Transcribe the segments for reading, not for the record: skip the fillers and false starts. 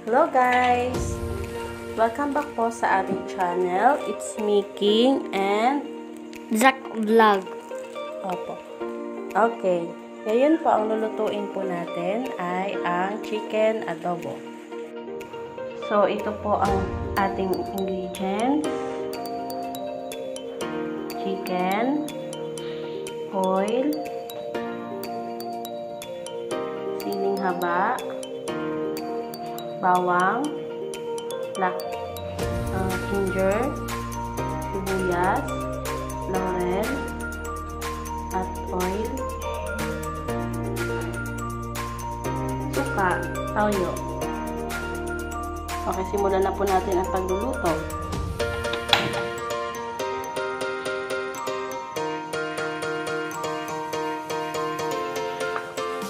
Hello guys! Welcome back po sa ating channel. It's me, King and Zack Vlog. Opo. Okay. Ngayon po ang lulutuin po natin ay ang chicken adobo. So ito po ang ating ingredients. Chicken, oil, siling haba, bawang, black ginger, sibuyas, laurel, at oil, suka, toyo. Okay, simulan na po natin ang pagluluto.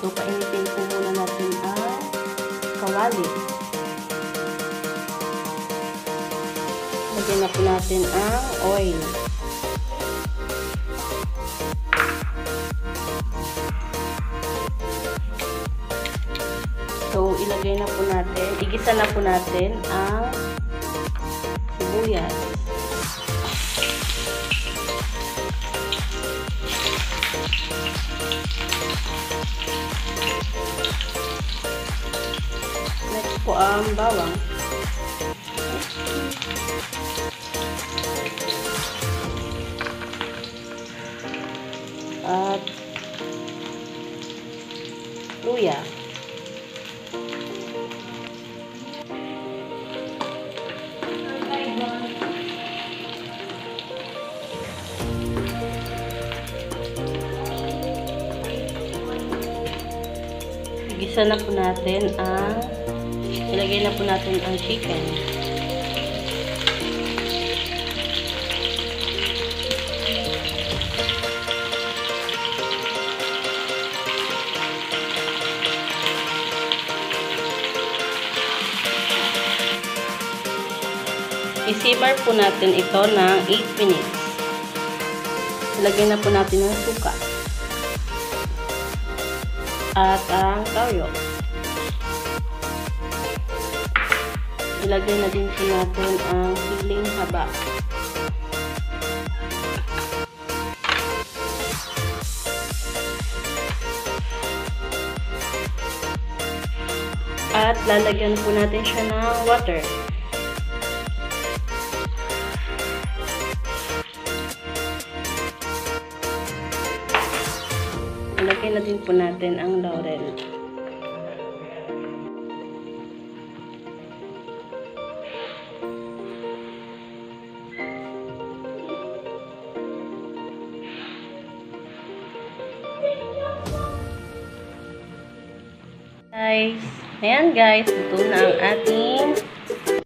So, painitin po muna natin ang kawali. Lagyan na po natin ang oil. So, ilagay na po natin, igisa na po natin ang sibuyas. Next po ang bawang. At luya. Gisa na po natin ang ilagay na po natin ang chicken. I-simmer po natin ito ng 8 minutes. Ilagay na po natin ang suka at ang toyo. Ilagay na din po natin ang siling haba. At lalagyan po natin siya ng water. Ilagay na din po natin ang laurel. Ayan guys, ito na ang ating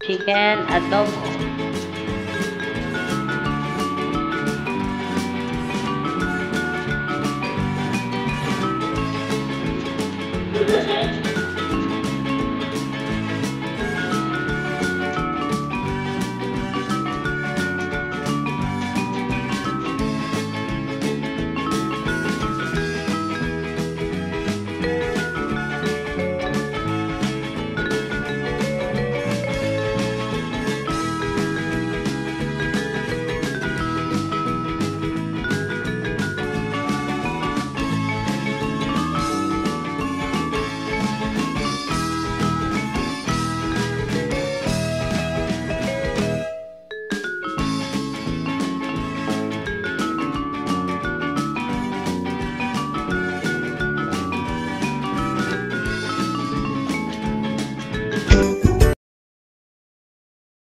chicken adobo.